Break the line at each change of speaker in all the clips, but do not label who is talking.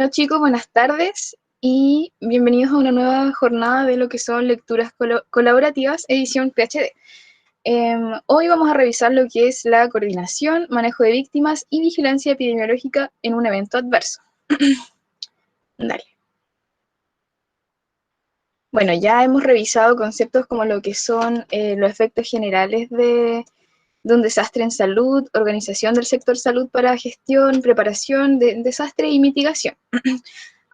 Hola chicos, buenas tardes y bienvenidos a una nueva jornada de lo que son lecturas colaborativas, edición PhD. Hoy vamos a revisar lo que es la coordinación, manejo de víctimas y vigilancia epidemiológica en un evento adverso. Dale. Bueno, ya hemos revisado conceptos como lo que son los efectos generales de un desastre en salud, organización del sector salud para gestión, preparación de desastre y mitigación.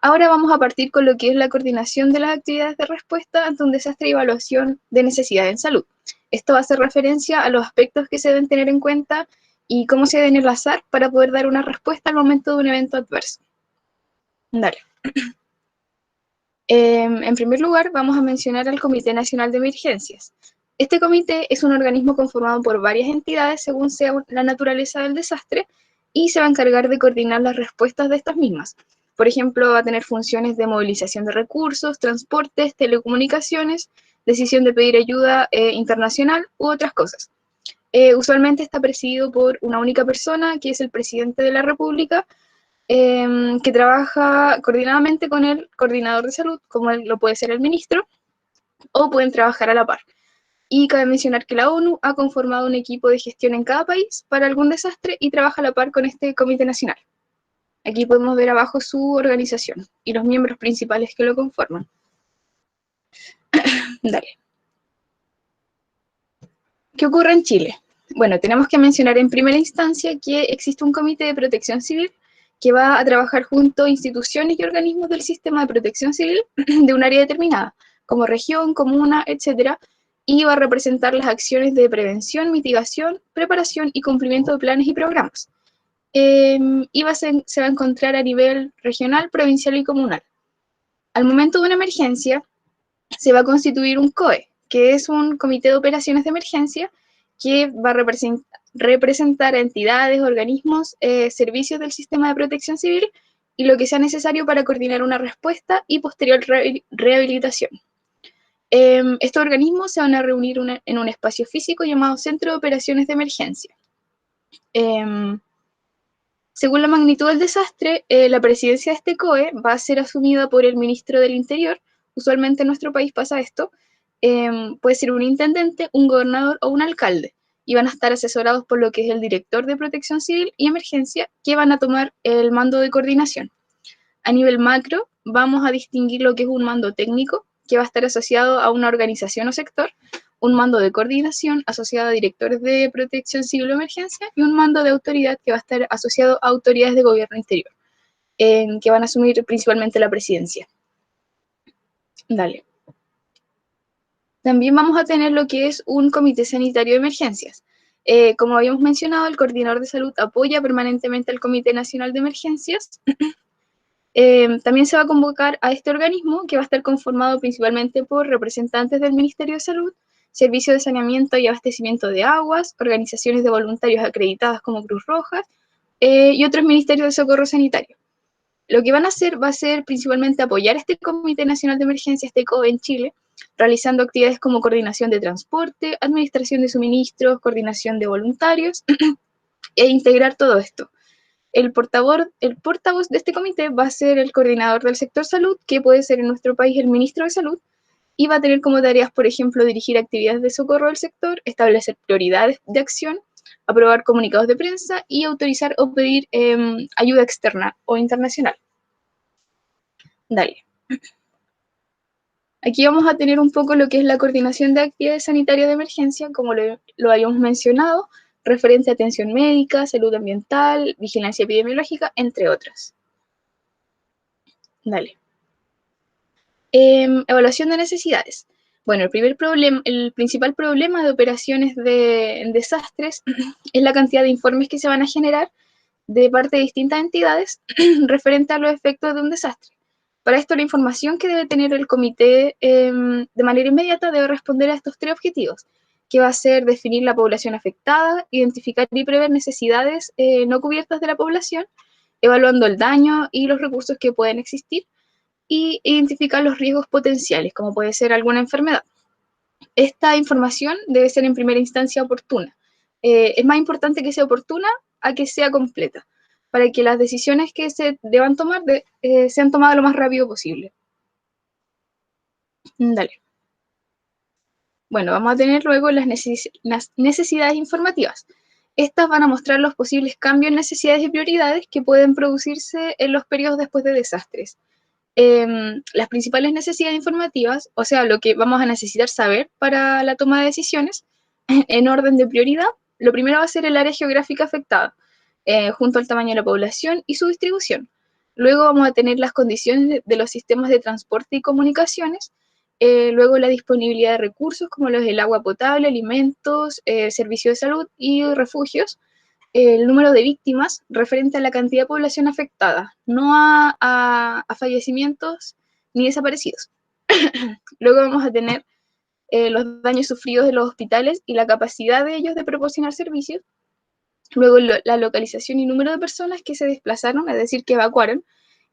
Ahora vamos a partir con lo que es la coordinación de las actividades de respuesta ante un desastre y evaluación de necesidad en salud. Esto va a hacer referencia a los aspectos que se deben tener en cuenta y cómo se deben enlazar para poder dar una respuesta al momento de un evento adverso. Dale. En primer lugar, vamos a mencionar al Comité Nacional de Emergencias. Este comité es un organismo conformado por varias entidades según sea la naturaleza del desastre y se va a encargar de coordinar las respuestas de estas mismas. Por ejemplo, va a tener funciones de movilización de recursos, transportes, telecomunicaciones, decisión de pedir ayuda internacional u otras cosas. Usualmente está presidido por una única persona, que es el presidente de la República, que trabaja coordinadamente con el coordinador de salud, como lo puede ser el ministro, o pueden trabajar a la par. Y cabe mencionar que la ONU ha conformado un equipo de gestión en cada país para algún desastre y trabaja a la par con este comité nacional. Aquí podemos ver abajo su organización y los miembros principales que lo conforman. Dale. ¿Qué ocurre en Chile? Bueno, tenemos que mencionar en primera instancia que existe un comité de protección civil que va a trabajar junto a instituciones y organismos del sistema de protección civil de un área determinada, como región, comuna, etcétera, y va a representar las acciones de prevención, mitigación, preparación y cumplimiento de planes y programas. Se va a encontrar a nivel regional, provincial y comunal. Al momento de una emergencia, se va a constituir un COE, que es un comité de operaciones de emergencia que va a representar a entidades, organismos, servicios del sistema de protección civil y lo que sea necesario para coordinar una respuesta y posterior rehabilitación. Estos organismos se van a reunir en un espacio físico llamado Centro de Operaciones de Emergencia. Según la magnitud del desastre, la presidencia de este COE va a ser asumida por el ministro del Interior. Usualmente en nuestro país pasa esto. Puede ser un intendente, un gobernador o un alcalde. Y van a estar asesorados por lo que es el director de Protección Civil y Emergencia, que van a tomar el mando de coordinación. A nivel macro, vamos a distinguir lo que es un mando técnico, que va a estar asociado a una organización o sector, un mando de coordinación asociado a directores de protección civil o emergencia y un mando de autoridad que va a estar asociado a autoridades de gobierno interior, que van a asumir principalmente la presidencia. Dale. También vamos a tener lo que es un comité sanitario de emergencias. Como habíamos mencionado, el coordinador de salud apoya permanentemente al Comité Nacional de Emergencias. También se va a convocar a este organismo, que va a estar conformado principalmente por representantes del Ministerio de Salud, Servicio de Saneamiento y Abastecimiento de Aguas, organizaciones de voluntarios acreditadas como Cruz Roja y otros ministerios de socorro sanitario. Lo que van a hacer va a ser principalmente apoyar este Comité Nacional de Emergencia, este COE en Chile, realizando actividades como coordinación de transporte, administración de suministros, coordinación de voluntarios e integrar todo esto. El portavoz de este comité va a ser el coordinador del sector salud, que puede ser en nuestro país el ministro de salud, y va a tener como tareas, por ejemplo, dirigir actividades de socorro del sector, establecer prioridades de acción, aprobar comunicados de prensa y autorizar o pedir ayuda externa o internacional. Dale. Aquí vamos a tener un poco lo que es la coordinación de actividades sanitarias de emergencia, como lo habíamos mencionado, referente a atención médica, salud ambiental, vigilancia epidemiológica, entre otras. Dale. Evaluación de necesidades. Bueno, el principal problema de operaciones en desastres es la cantidad de informes que se van a generar de parte de distintas entidades referente a los efectos de un desastre. Para esto, la información que debe tener el comité de manera inmediata debe responder a estos tres objetivos, que va a ser definir la población afectada, identificar y prever necesidades no cubiertas de la población, evaluando el daño y los recursos que pueden existir, y identificar los riesgos potenciales, como puede ser alguna enfermedad. Esta información debe ser en primera instancia oportuna. Es más importante que sea oportuna a que sea completa. para que las decisiones que se deban tomar sean tomadas lo más rápido posible. Dale. Bueno, vamos a tener luego las necesidades informativas. Estas van a mostrar los posibles cambios en necesidades y prioridades que pueden producirse en los periodos después de desastres. Las principales necesidades informativas, o sea, lo que vamos a necesitar saber para la toma de decisiones, en orden de prioridad, lo primero va a ser el área geográfica afectada, junto al tamaño de la población y su distribución. Luego vamos a tener las condiciones de los sistemas de transporte y comunicaciones, luego la disponibilidad de recursos como los del agua potable, alimentos, servicios de salud y refugios, el número de víctimas referente a la cantidad de población afectada, no a fallecimientos ni desaparecidos. Luego vamos a tener los daños sufridos de los hospitales y la capacidad de ellos de proporcionar servicios. Luego la localización y número de personas que se desplazaron, es decir, que evacuaron,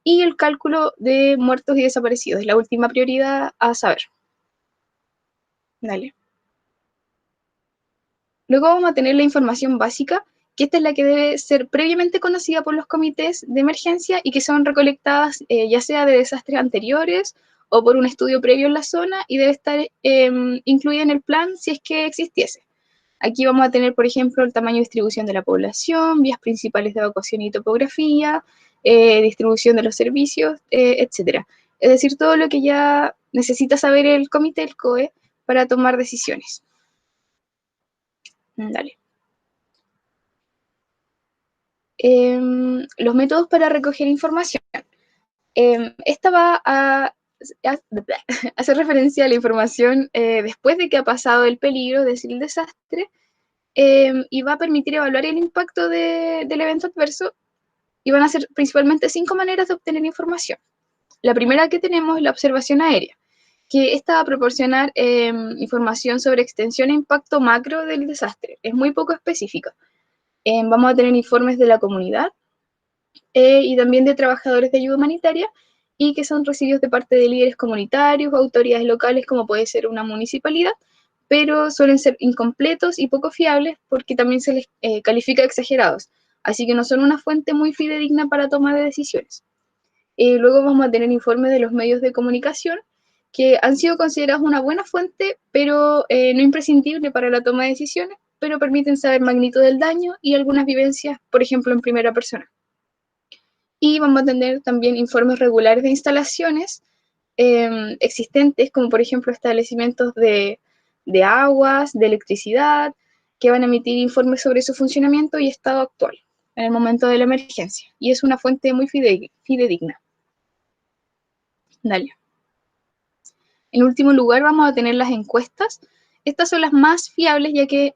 y el cálculo de muertos y desaparecidos, es la última prioridad a saber. Dale. Luego vamos a tener la información básica, que esta es la que debe ser previamente conocida por los comités de emergencia y que son recolectadas ya sea de desastres anteriores o por un estudio previo en la zona y debe estar incluida en el plan si es que existiese. Aquí vamos a tener, por ejemplo, el tamaño de distribución de la población, vías principales de evacuación y topografía, distribución de los servicios, etc. Es decir, todo lo que ya necesita saber el comité, el COE, para tomar decisiones. Dale. Los métodos para recoger información. Esta va a hacer referencia a la información después de que ha pasado el peligro, es decir, el desastre, y va a permitir evaluar el impacto del evento adverso, y van a ser principalmente 5 maneras de obtener información. La primera que tenemos es la observación aérea, que esta va a proporcionar información sobre extensión e impacto macro del desastre, es muy poco específica. Vamos a tener informes de la comunidad y también de trabajadores de ayuda humanitaria, y que son recibidos de parte de líderes comunitarios o autoridades locales, como puede ser una municipalidad, pero suelen ser incompletos y poco fiables porque también se les califica de exagerados, así que no son una fuente muy fidedigna para toma de decisiones. Luego vamos a tener informes de los medios de comunicación, que han sido considerados una buena fuente, pero no imprescindible para la toma de decisiones, pero permiten saber magnitud del daño y algunas vivencias, por ejemplo, en primera persona. Y vamos a tener también informes regulares de instalaciones existentes, como por ejemplo establecimientos de aguas, de electricidad, que van a emitir informes sobre su funcionamiento y estado actual en el momento de la emergencia. Y es una fuente muy fidedigna. Dale. En último lugar, vamos a tener las encuestas. Estas son las más fiables, ya que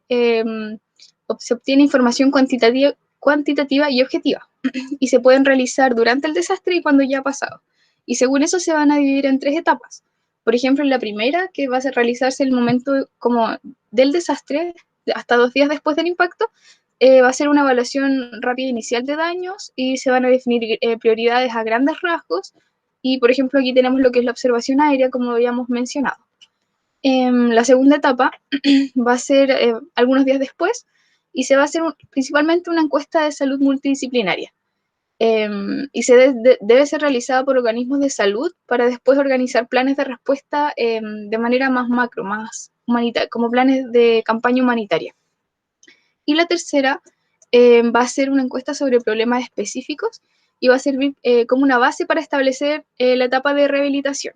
se obtiene información cuantitativa y objetiva, y se pueden realizar durante el desastre y cuando ya ha pasado. Y según eso se van a dividir en 3 etapas. Por ejemplo, en la primera, que va a realizarse en el momento como del desastre, hasta 2 días después del impacto, va a ser una evaluación rápida inicial de daños y se van a definir prioridades a grandes rasgos. Y, por ejemplo, aquí tenemos lo que es la observación aérea, como habíamos mencionado. La segunda etapa va a ser algunos días después, y se va a hacer principalmente una encuesta de salud multidisciplinaria. Y debe ser realizada por organismos de salud para después organizar planes de respuesta de manera más macro, más humanitaria, como planes de campaña humanitaria. Y la tercera va a ser una encuesta sobre problemas específicos y va a servir como una base para establecer la etapa de rehabilitación.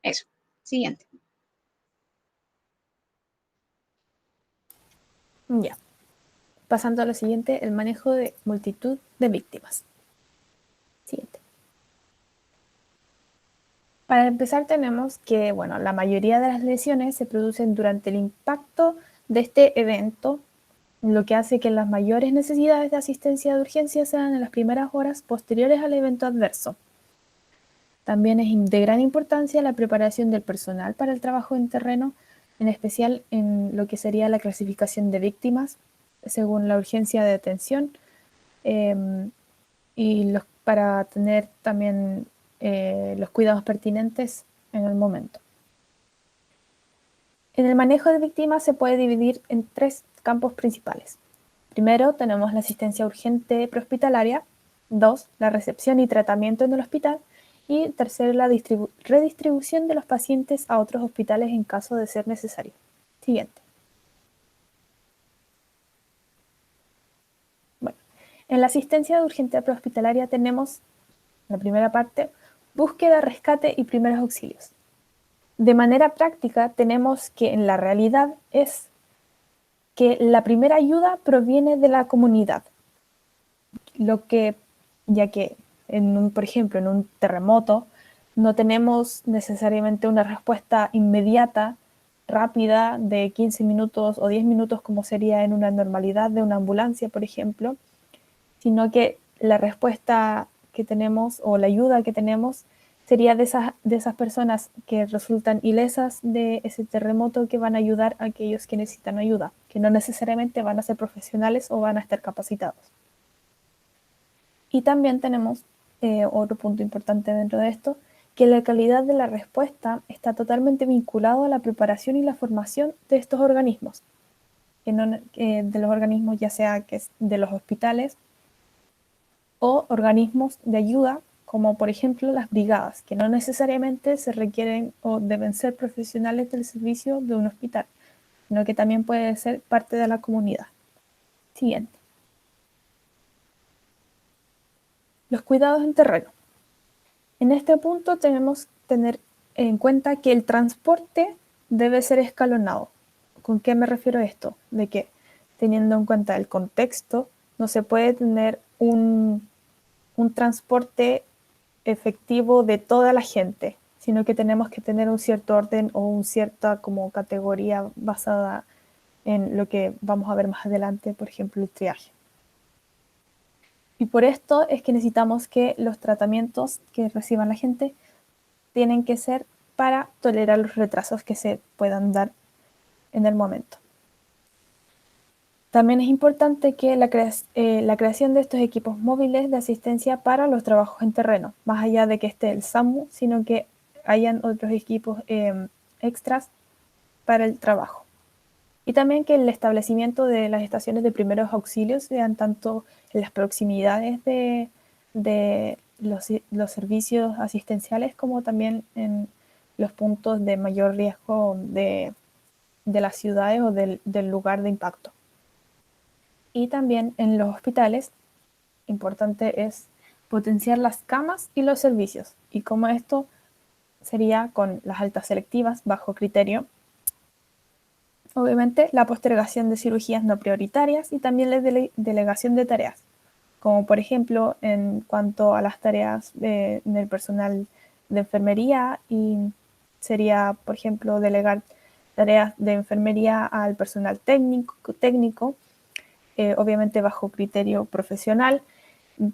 Eso. Siguiente.
Ya. Pasando a lo siguiente, el manejo de multitud de víctimas. Siguiente. Para empezar tenemos que, bueno, la mayoría de las lesiones se producen durante el impacto de este evento, lo que hace que las mayores necesidades de asistencia de urgencia sean en las primeras horas posteriores al evento adverso. También es de gran importancia la preparación del personal para el trabajo en terreno, en especial en lo que sería la clasificación de víctimas según la urgencia de atención, y para tener también los cuidados pertinentes en el momento. En el manejo de víctimas se puede dividir en 3 campos principales. Primero tenemos la asistencia urgente prehospitalaria, 2, la recepción y tratamiento en el hospital, y tercero, la redistribución de los pacientes a otros hospitales en caso de ser necesario. Siguiente. Bueno, en la asistencia urgente prehospitalaria tenemos, la primera parte, búsqueda, rescate y primeros auxilios. De manera práctica, tenemos que en la realidad es que la primera ayuda proviene de la comunidad, ya que, por ejemplo, en un terremoto, no tenemos necesariamente una respuesta inmediata, rápida, de 15 minutos o 10 minutos, como sería en una normalidad de una ambulancia, por ejemplo, sino que la respuesta que tenemos o la ayuda que tenemos sería de esas personas que resultan ilesas de ese terremoto, que van a ayudar a aquellos que necesitan ayuda, que no necesariamente van a ser profesionales o van a estar capacitados. Y también tenemos otro punto importante dentro de esto, que la calidad de la respuesta está totalmente vinculado a la preparación y la formación de estos organismos, de los organismos ya sea que es de los hospitales o organismos de ayuda, como por ejemplo las brigadas, que no necesariamente se requieren o deben ser profesionales del servicio de un hospital, sino que también puede ser parte de la comunidad. Siguiente. Los cuidados en terreno. En este punto tenemos que tener en cuenta que el transporte debe ser escalonado. ¿Con qué me refiero a esto? De que, teniendo en cuenta el contexto, no se puede tener un transporte efectivo de toda la gente, sino que tenemos que tener un cierto orden o una cierta como categoría basada en lo que vamos a ver más adelante, por ejemplo, el triaje. Y por esto es que necesitamos que los tratamientos que reciban la gente tienen que ser para tolerar los retrasos que se puedan dar en el momento. También es importante que la creación de estos equipos móviles de asistencia para los trabajos en terreno, más allá de que esté el SAMU, sino que hayan otros equipos extras para el trabajo. Y también que el establecimiento de las estaciones de primeros auxilios sean tanto en las proximidades de los servicios asistenciales, como también en los puntos de mayor riesgo de las ciudades o del lugar de impacto. Y también en los hospitales, importante es potenciar las camas y los servicios. Y como esto sería con las altas selectivas bajo criterio. Obviamente, la postergación de cirugías no prioritarias y también la delegación de tareas, como por ejemplo en cuanto a las tareas del personal de enfermería, y sería, por ejemplo, delegar tareas de enfermería al personal técnico, obviamente bajo criterio profesional,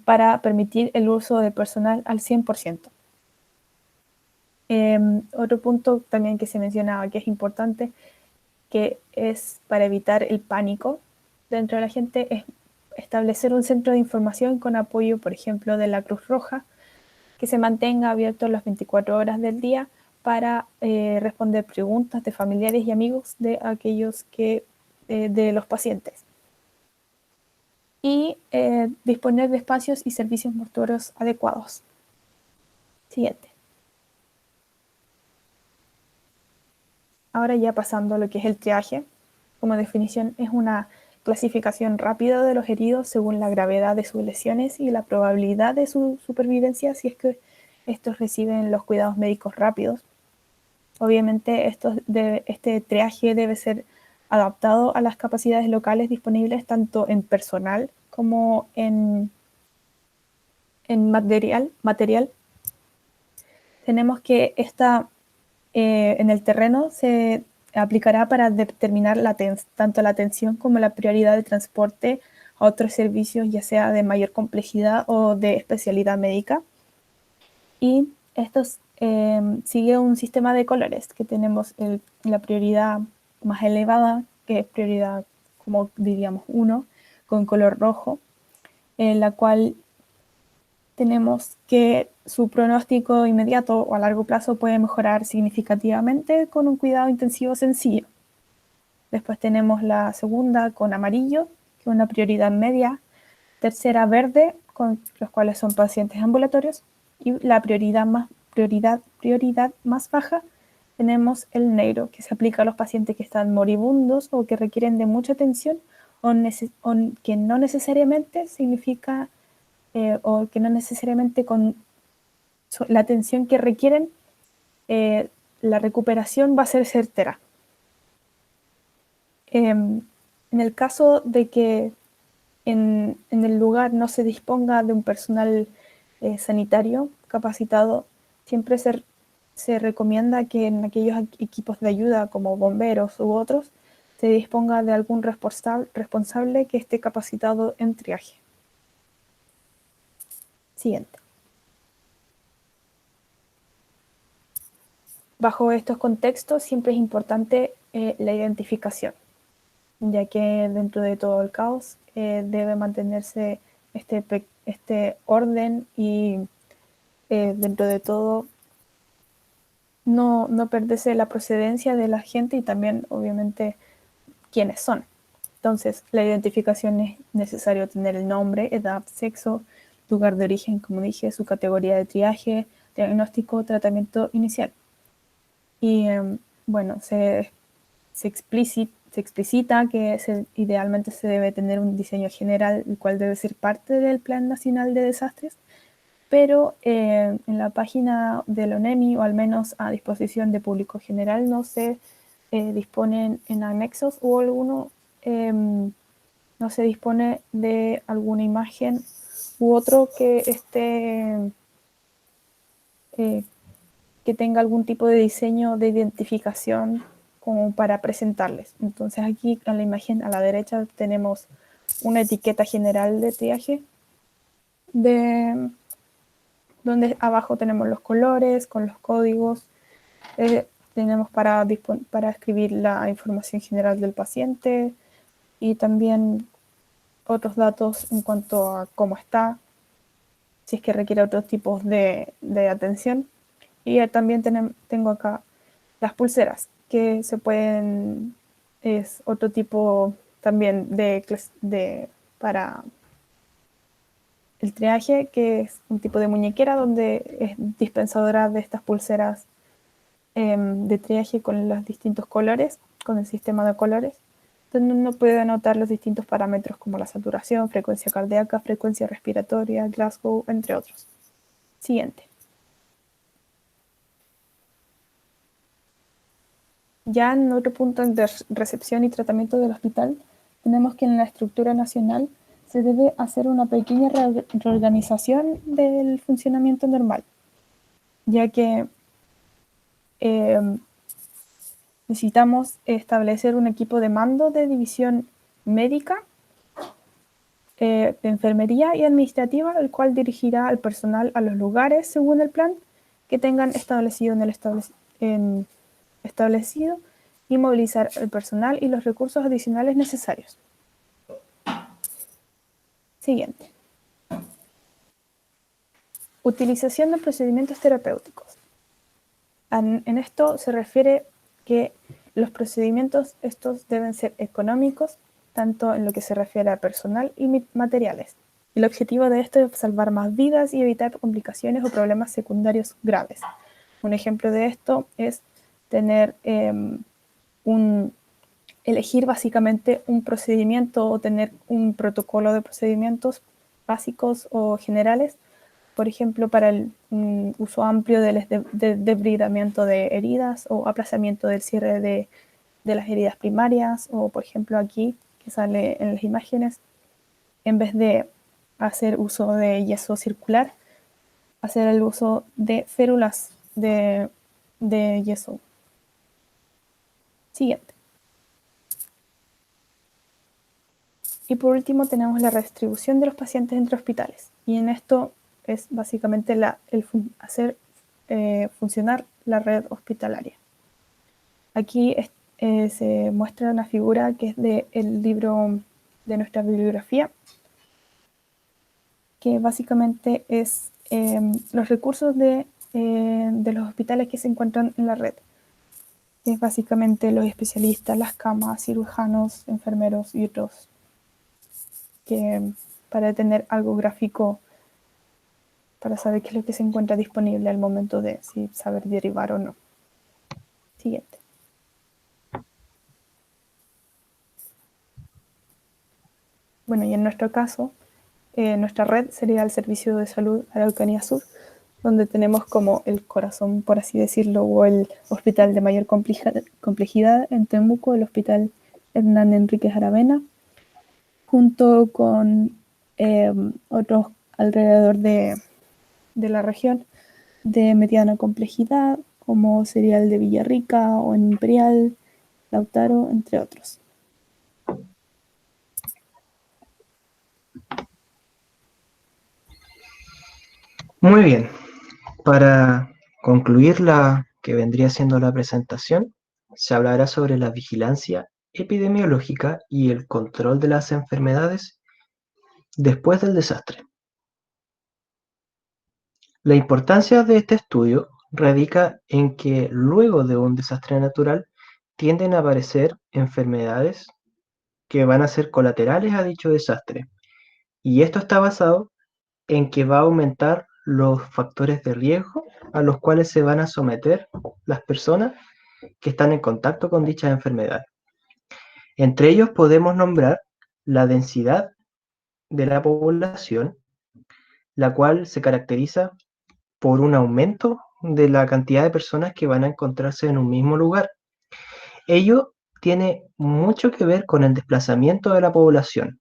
para permitir el uso del personal al 100%. Otro punto también que se mencionaba que es importante, que es para evitar el pánico dentro de la gente, es establecer un centro de información con apoyo, por ejemplo, de la Cruz Roja, que se mantenga abierto las 24 horas del día para responder preguntas de familiares y amigos de aquellos de los pacientes. Y disponer de espacios y servicios mortuorios adecuados. Siguiente. Ahora ya pasando a lo que es el triaje. Como definición, es una clasificación rápida de los heridos según la gravedad de sus lesiones y la probabilidad de su supervivencia si es que estos reciben los cuidados médicos rápidos. Obviamente este triaje debe ser adaptado a las capacidades locales disponibles tanto en personal como en material. Tenemos que en el terreno se aplicará para determinar tanto la atención como la prioridad de transporte a otros servicios, ya sea de mayor complejidad o de especialidad médica. Y esto sigue un sistema de colores, que tenemos la prioridad más elevada, que es prioridad, como diríamos, 1, con color rojo, en la cual tenemos que su pronóstico inmediato o a largo plazo puede mejorar significativamente con un cuidado intensivo sencillo. Después tenemos la segunda con amarillo, una prioridad media, tercera verde, con los cuales son pacientes ambulatorios, y la prioridad más baja tenemos el negro, que se aplica a los pacientes que están moribundos o que requieren de mucha atención o que no necesariamente significa o que no necesariamente con la atención que requieren la recuperación va a ser certera. En el caso de que en el lugar no se disponga de un personal sanitario capacitado, siempre se recomienda que en aquellos equipos de ayuda como bomberos u otros se disponga de algún responsable que esté capacitado en triaje. Siguiente. Bajo estos contextos siempre es importante la identificación, ya que dentro de todo el caos debe mantenerse este orden y dentro de todo no perderse la procedencia de la gente y también obviamente quiénes son. Entonces, la identificación es necesario tener el nombre, edad, sexo, lugar de origen, como dije, su categoría de triaje, diagnóstico, tratamiento inicial. Y bueno, se explicita que idealmente se debe tener un diseño general, el cual debe ser parte del Plan Nacional de Desastres, pero en la página del ONEMI, o al menos a disposición de público general, no se disponen en anexos o alguno, no se dispone de alguna imagen u otro que esté que tenga algún tipo de diseño de identificación como para presentarles. Entonces aquí en la imagen a la derecha tenemos una etiqueta general de triaje, donde abajo tenemos los colores con los códigos, tenemos para escribir la información general del paciente y también otros datos en cuanto a cómo está, si es que requiere otros tipos de atención. Y también tengo acá las pulseras, que se pueden, es otro tipo también para el triaje, que es un tipo de muñequera donde es dispensadora de estas pulseras de triaje con los distintos colores, con el sistema de colores, donde uno puede anotar los distintos parámetros como la saturación, frecuencia cardíaca, frecuencia respiratoria, Glasgow, entre otros. Siguiente. Ya en otro punto de recepción y tratamiento del hospital, tenemos que en la estructura nacional se debe hacer una pequeña reorganización del funcionamiento normal, ya que necesitamos establecer un equipo de mando de división médica, de enfermería y administrativa, el cual dirigirá al personal a los lugares según el plan que tengan establecido establecido y movilizar el personal y los recursos adicionales necesarios. Siguiente. Utilización de procedimientos terapéuticos. En esto se refiere que los procedimientos estos deben ser económicos, tanto en lo que se refiere a personal y materiales. El objetivo de esto es salvar más vidas y evitar complicaciones o problemas secundarios graves. Un ejemplo de esto es tener elegir básicamente un procedimiento o tener un protocolo de procedimientos básicos o generales, por ejemplo, para un uso amplio del debridamiento de heridas o aplazamiento del cierre de las heridas primarias, o por ejemplo aquí, que sale en las imágenes, en vez de hacer uso de yeso circular, hacer el uso de férulas de yeso. Siguiente. Y por último tenemos la redistribución de los pacientes entre hospitales. Y en esto es básicamente hacer funcionar la red hospitalaria. Aquí se muestra una figura que es del libro de nuestra bibliografía, que básicamente es los recursos de los hospitales que se encuentran en la red. Es básicamente los especialistas, las camas, cirujanos, enfermeros y otros para tener algo gráfico para saber qué es lo que se encuentra disponible al momento de si saber derivar o no. Siguiente. Bueno, y en nuestro caso, nuestra red sería el Servicio de Salud Araucanía Sur, donde tenemos como el corazón, por así decirlo, o el hospital de mayor complejidad en Temuco, el Hospital Hernán Enríquez Aravena, junto con otros alrededor de la región de mediana complejidad, como sería el de Villarrica o en Imperial, Lautaro, entre otros.
Muy bien, para concluir la que vendría siendo la presentación, se hablará sobre la vigilancia epidemiológica y el control de las enfermedades después del desastre. La importancia de este estudio radica en que luego de un desastre natural tienden a aparecer enfermedades que van a ser colaterales a dicho desastre, y esto está basado en que va a aumentar los factores de riesgo a los cuales se van a someter las personas que están en contacto con dicha enfermedad. Entre ellos podemos nombrar la densidad de la población, la cual se caracteriza por un aumento de la cantidad de personas que van a encontrarse en un mismo lugar. Ello tiene mucho que ver con el desplazamiento de la población,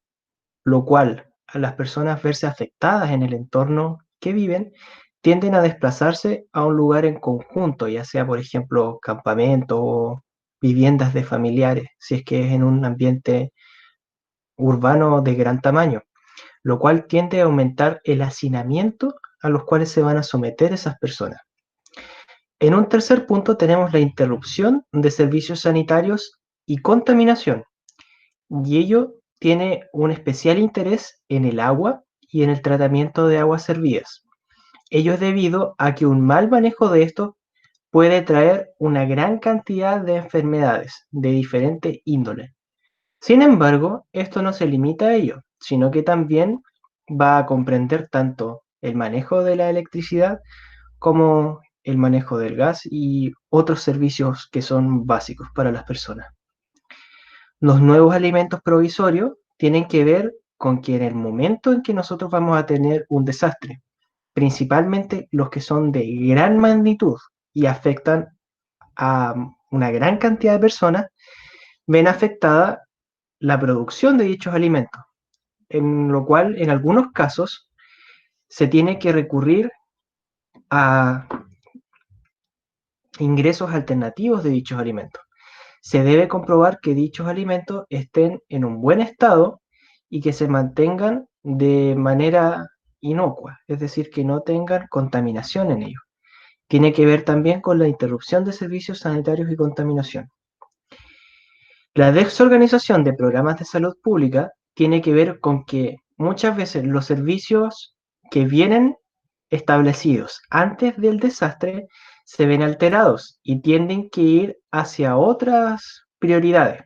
lo cual a las personas verse afectadas en el entorno que viven, tienden a desplazarse a un lugar en conjunto, ya sea por ejemplo campamento o viviendas de familiares, si es que es en un ambiente urbano de gran tamaño, lo cual tiende a aumentar el hacinamiento a los cuales se van a someter esas personas. En un tercer punto tenemos la interrupción de servicios sanitarios y contaminación, y ello tiene un especial interés en el agua y en el tratamiento de aguas servidas. Ello es debido a que un mal manejo de esto puede traer una gran cantidad de enfermedades de diferente índole. Sin embargo, esto no se limita a ello, sino que también va a comprender tanto el manejo de la electricidad como el manejo del gas y otros servicios que son básicos para las personas. Los nuevos alimentos provisorios tienen que ver con que en el momento en que nosotros vamos a tener un desastre, principalmente los que son de gran magnitud y afectan a una gran cantidad de personas, ven afectada la producción de dichos alimentos, en lo cual en algunos casos se tiene que recurrir a ingresos alternativos de dichos alimentos. Se debe comprobar que dichos alimentos estén en un buen estado y que se mantengan de manera inocua, es decir, que no tengan contaminación en ellos. Tiene que ver también con la interrupción de servicios sanitarios y contaminación. La desorganización de programas de salud pública tiene que ver con que muchas veces los servicios que vienen establecidos antes del desastre se ven alterados y tienden que ir hacia otras prioridades,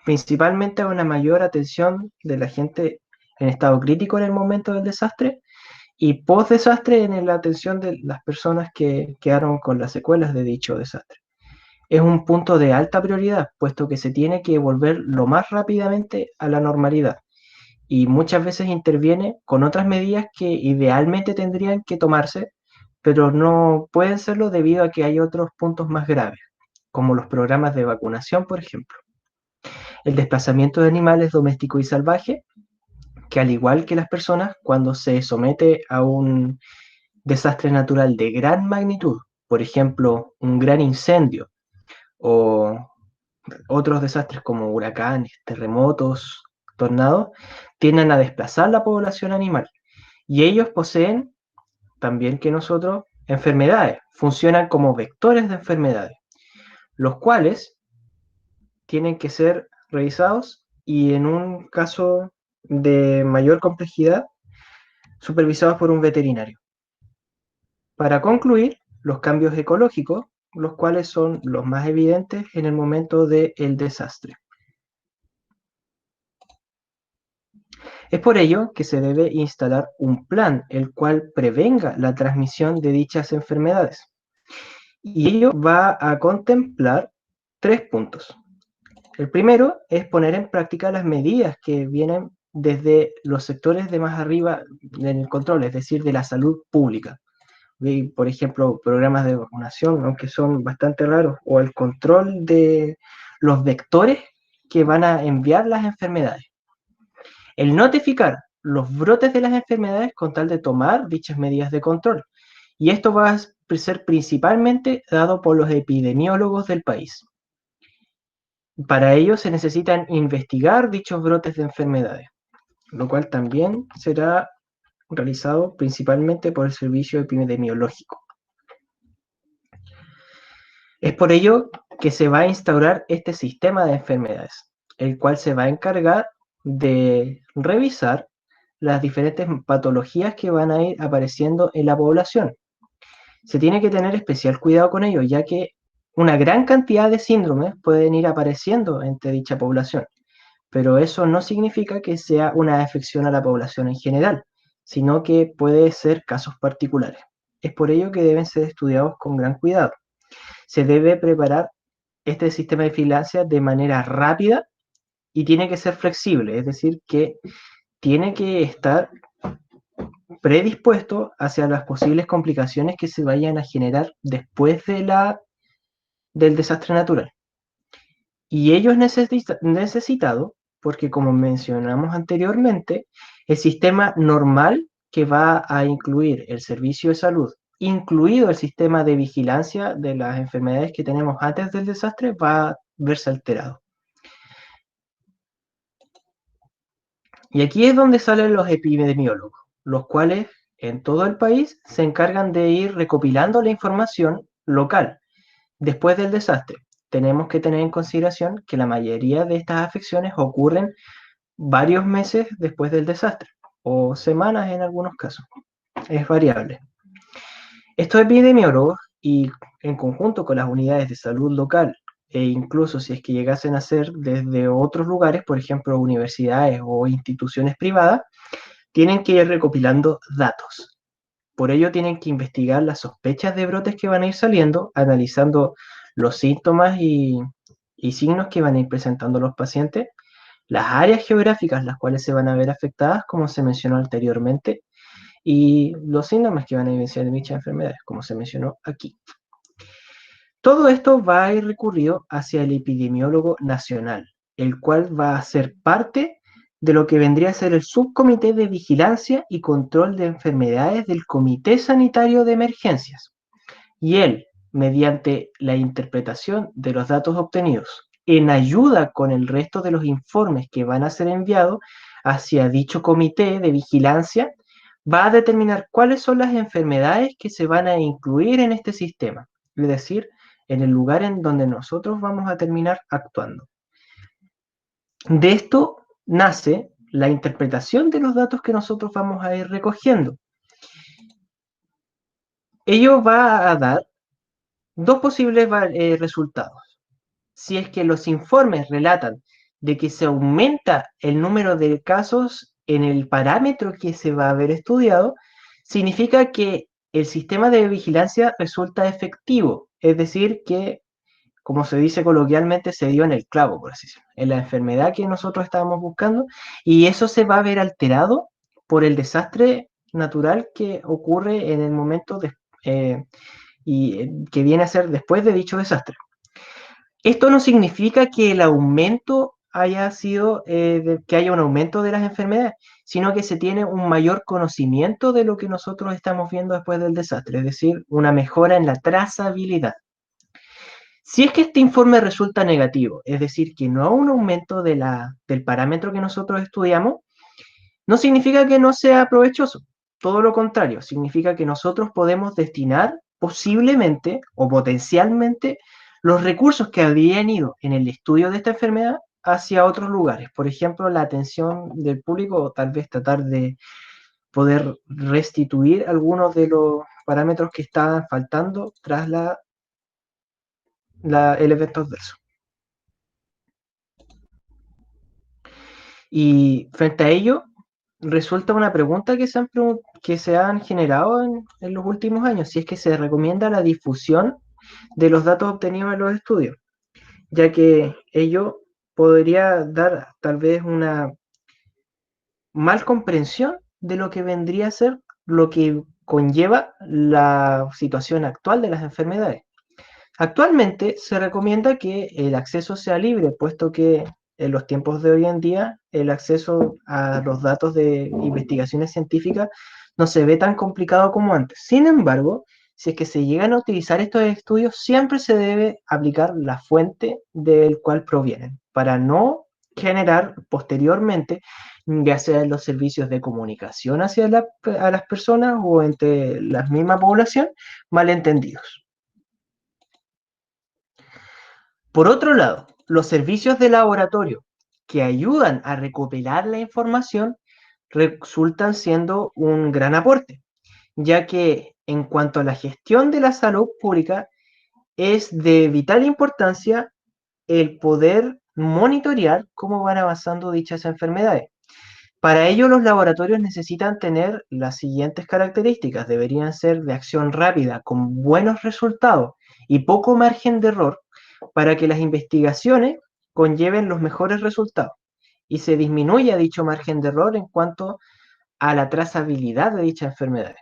principalmente a una mayor atención de la gente en estado crítico en el momento del desastre y post desastre en la atención de las personas que quedaron con las secuelas de dicho desastre. Es un punto de alta prioridad, puesto que se tiene que volver lo más rápidamente a la normalidad y muchas veces interviene con otras medidas que idealmente tendrían que tomarse, pero no pueden serlo debido a que hay otros puntos más graves, como los programas de vacunación, por ejemplo. El desplazamiento de animales domésticos y salvajes, que al igual que las personas, cuando se somete a un desastre natural de gran magnitud, por ejemplo, un gran incendio o otros desastres como huracanes, terremotos, tornados, tienden a desplazar la población animal. Y ellos poseen, también que nosotros, enfermedades. Funcionan como vectores de enfermedades, los cuales tienen que ser revisados y en un caso de mayor complejidad, supervisados por un veterinario. Para concluir, los cambios ecológicos, los cuales son los más evidentes en el momento del desastre. Es por ello que se debe instalar un plan el cual prevenga la transmisión de dichas enfermedades. Y ello va a contemplar 3 puntos. El primero es poner en práctica las medidas que vienen desde los sectores de más arriba del control, es decir, de la salud pública. Por ejemplo, programas de vacunación, aunque son bastante raros, o el control de los vectores que van a enviar las enfermedades. El notificar los brotes de las enfermedades con tal de tomar dichas medidas de control. Y esto va a ser principalmente dado por los epidemiólogos del país. Para ello se necesitan investigar dichos brotes de enfermedades, lo cual también será realizado principalmente por el servicio epidemiológico. Es por ello que se va a instaurar este sistema de enfermedades, el cual se va a encargar de revisar las diferentes patologías que van a ir apareciendo en la población. Se tiene que tener especial cuidado con ello, ya que una gran cantidad de síndromes pueden ir apareciendo entre dicha población, pero eso no significa que sea una afección a la población en general, sino que puede ser casos particulares. Es por ello que deben ser estudiados con gran cuidado. Se debe preparar este sistema de vigilancia de manera rápida y tiene que ser flexible, es decir, que tiene que estar predispuesto hacia las posibles complicaciones que se vayan a generar después del desastre natural. Y ello es necesitado porque, como mencionamos anteriormente, el sistema normal que va a incluir el servicio de salud, incluido el sistema de vigilancia de las enfermedades que tenemos antes del desastre, va a verse alterado. Y aquí es donde salen los epidemiólogos, los cuales en todo el país se encargan de ir recopilando la información local después del desastre. Tenemos que tener en consideración que la mayoría de estas afecciones ocurren varios meses después del desastre, o semanas en algunos casos. Es variable. Estos epidemiólogos, y en conjunto con las unidades de salud local, e incluso si es que llegasen a ser desde otros lugares, por ejemplo, universidades o instituciones privadas, tienen que ir recopilando datos. Por ello tienen que investigar las sospechas de brotes que van a ir saliendo, analizando los síntomas y signos que van a ir presentando los pacientes, las áreas geográficas las cuales se van a ver afectadas, como se mencionó anteriormente, y los síntomas que van a evidenciar dichas enfermedades, como se mencionó aquí. Todo esto va a ir recurrido hacia el epidemiólogo nacional, el cual va a ser parte de lo que vendría a ser el subcomité de vigilancia y control de enfermedades del Comité Sanitario de Emergencias. Y él, mediante la interpretación de los datos obtenidos, en ayuda con el resto de los informes que van a ser enviados hacia dicho comité de vigilancia, va a determinar cuáles son las enfermedades que se van a incluir en este sistema, es decir, en el lugar en donde nosotros vamos a terminar actuando. De esto nace la interpretación de los datos que nosotros vamos a ir recogiendo. Ello va a dar dos posibles resultados. Si es que los informes relatan de que se aumenta el número de casos en el parámetro que se va a haber estudiado, significa que el sistema de vigilancia resulta efectivo, es decir, que, como se dice coloquialmente, se dio en el clavo, por así decirlo, en la enfermedad que nosotros estábamos buscando, y eso se va a ver alterado por el desastre natural que ocurre en el momento que viene a ser después de dicho desastre. Esto no significa que el aumento haya sido, que haya un aumento de las enfermedades, sino que se tiene un mayor conocimiento de lo que nosotros estamos viendo después del desastre, es decir, una mejora en la trazabilidad. Si es que este informe resulta negativo, es decir, que no hay un aumento del parámetro que nosotros estudiamos, no significa que no sea provechoso. Todo lo contrario, significa que nosotros podemos destinar posiblemente o potencialmente los recursos que habrían ido en el estudio de esta enfermedad hacia otros lugares. Por ejemplo, la atención del público o tal vez tratar de poder restituir algunos de los parámetros que estaban faltando tras el evento adverso. Y frente a ello, resulta una pregunta que se han generado en los últimos años, si es que se recomienda la difusión de los datos obtenidos en los estudios, ya que ello podría dar tal vez una mal comprensión de lo que vendría a ser lo que conlleva la situación actual de las enfermedades. Actualmente se recomienda que el acceso sea libre, puesto que en los tiempos de hoy en día el acceso a los datos de investigaciones científicas no se ve tan complicado como antes. Sin embargo, si es que se llegan a utilizar estos estudios, siempre se debe aplicar la fuente del cual provienen, para no generar posteriormente, ya sea en los servicios de comunicación hacia a las personas o entre la misma población, malentendidos. Por otro lado, los servicios de laboratorio que ayudan a recopilar la información resultan siendo un gran aporte, ya que en cuanto a la gestión de la salud pública, es de vital importancia el poder monitorear cómo van avanzando dichas enfermedades. Para ello, los laboratorios necesitan tener las siguientes características. Deberían ser de acción rápida, con buenos resultados y poco margen de error para que las investigaciones conlleven los mejores resultados y se disminuya dicho margen de error en cuanto a la trazabilidad de dichas enfermedades.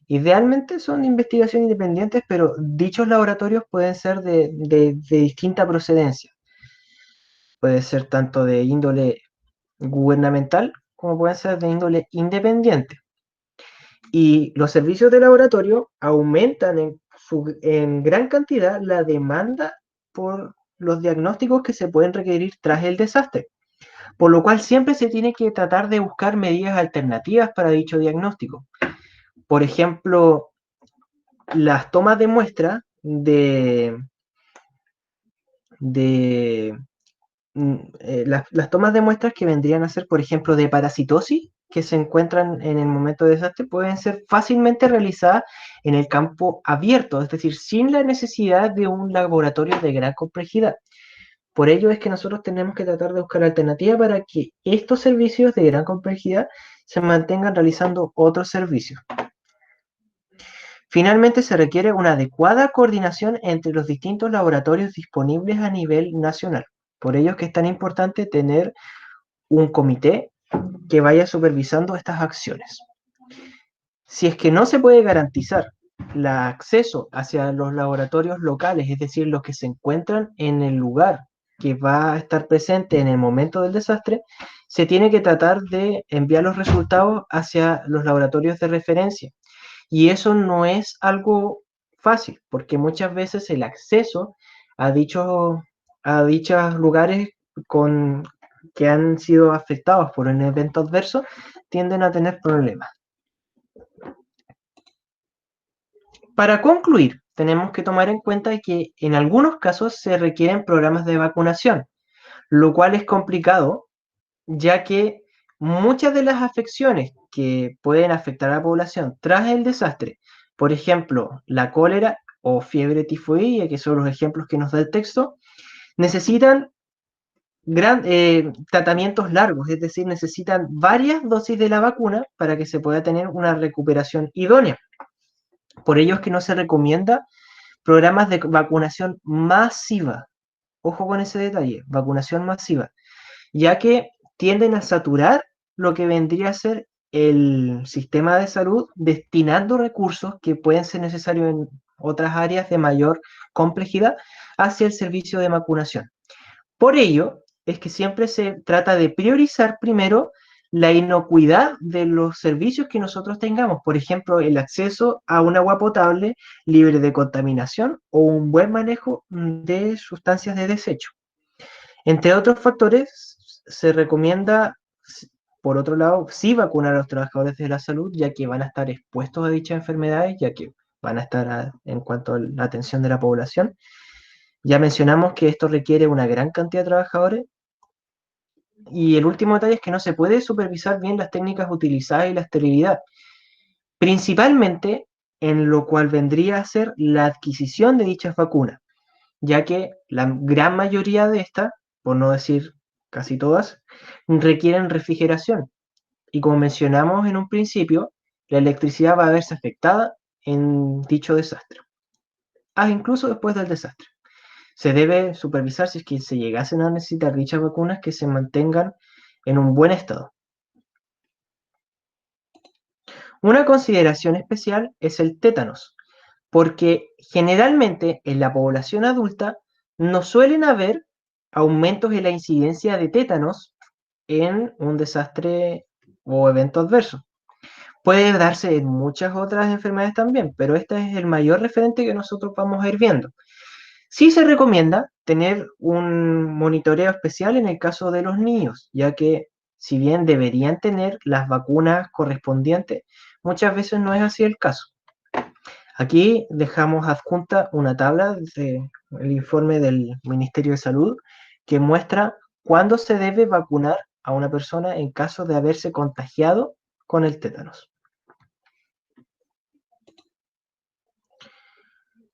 Idealmente son investigaciones independientes, pero dichos laboratorios pueden ser de distinta procedencia. Puede ser tanto de índole gubernamental como pueden ser de índole independiente. Y los servicios de laboratorio aumentan en gran cantidad la demanda por los diagnósticos que se pueden requerir tras el desastre, por lo cual siempre se tiene que tratar de buscar medidas alternativas para dicho diagnóstico. Por ejemplo, las tomas de muestra las tomas de muestras que vendrían a ser, por ejemplo, de parasitosis, que se encuentran en el momento de desastre, pueden ser fácilmente realizadas en el campo abierto, es decir, sin la necesidad de un laboratorio de gran complejidad. Por ello es que nosotros tenemos que tratar de buscar alternativas para que estos servicios de gran complejidad se mantengan realizando otros servicios. Finalmente, se requiere una adecuada coordinación entre los distintos laboratorios disponibles a nivel nacional. Por ello es que es tan importante tener un comité que vaya supervisando estas acciones. Si es que no se puede garantizar el acceso hacia los laboratorios locales, es decir, los que se encuentran en el lugar que va a estar presente en el momento del desastre, se tiene que tratar de enviar los resultados hacia los laboratorios de referencia. Y eso no es algo fácil, porque muchas veces el acceso a dichos lugares que han sido afectados por un evento adverso tienden a tener problemas. Para concluir, tenemos que tomar en cuenta que en algunos casos se requieren programas de vacunación, lo cual es complicado, ya que muchas de las afecciones que pueden afectar a la población tras el desastre, por ejemplo, la cólera o fiebre tifoidea, que son los ejemplos que nos da el texto, necesitan tratamientos largos, es decir, necesitan varias dosis de la vacuna para que se pueda tener una recuperación idónea. Por ello es que no se recomienda programas de vacunación masiva. Ojo con ese detalle, vacunación masiva, ya que tienden a saturar lo que vendría a ser el sistema de salud, destinando recursos que pueden ser necesarios en otras áreas de mayor complejidad hacia el servicio de vacunación. Por ello, es que siempre se trata de priorizar primero la inocuidad de los servicios que nosotros tengamos, por ejemplo, el acceso a un agua potable libre de contaminación o un buen manejo de sustancias de desecho. Entre otros factores, se recomienda, por otro lado, sí vacunar a los trabajadores de la salud, ya que van a estar expuestos a dichas enfermedades, ya que van a estar en cuanto a la atención de la población. Ya mencionamos que esto requiere una gran cantidad de trabajadores. Y el último detalle es que no se puede supervisar bien las técnicas utilizadas y la esterilidad, principalmente en lo cual vendría a ser la adquisición de dichas vacunas, ya que la gran mayoría de estas, por no decir casi todas, requieren refrigeración. y como mencionamos en un principio, la electricidad va a verse afectada en dicho desastre, incluso después del desastre. Se debe supervisar si es que se llegasen a necesitar dichas vacunas que se mantengan en un buen estado. Una consideración especial es el tétanos, porque generalmente en la población adulta no suelen haber aumentos en la incidencia de tétanos en un desastre o evento adverso. Puede darse en muchas otras enfermedades también, pero este es el mayor referente que nosotros vamos a ir viendo. Sí se recomienda tener un monitoreo especial en el caso de los niños, ya que si bien deberían tener las vacunas correspondientes, muchas veces no es así el caso. Aquí dejamos adjunta una tabla del informe del Ministerio de Salud que muestra cuándo se debe vacunar a una persona en caso de haberse contagiado con el tétanos.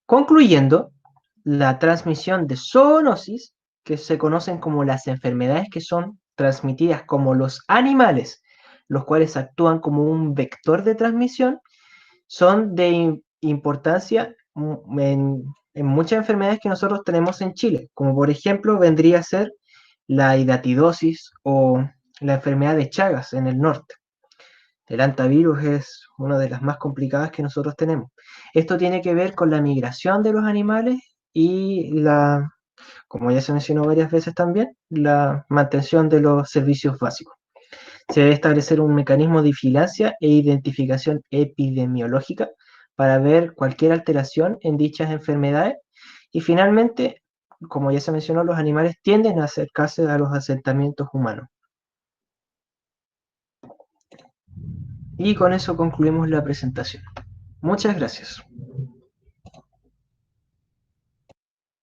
Concluyendo, la transmisión de zoonosis, que se conocen como las enfermedades que son transmitidas como los animales, los cuales actúan como un vector de transmisión, son de importancia en muchas enfermedades que nosotros tenemos en Chile, como por ejemplo vendría a ser la hidatidosis o la enfermedad de Chagas en el norte. El hantavirus es una de las más complicadas que nosotros tenemos. Esto tiene que ver con la migración de los animales y como ya se mencionó varias veces también, la mantención de los servicios básicos. Se debe establecer un mecanismo de vigilancia e identificación epidemiológica para ver cualquier alteración en dichas enfermedades. Y finalmente, como ya se mencionó, los animales tienden a acercarse a los asentamientos humanos. Y con eso concluimos la presentación. Muchas gracias.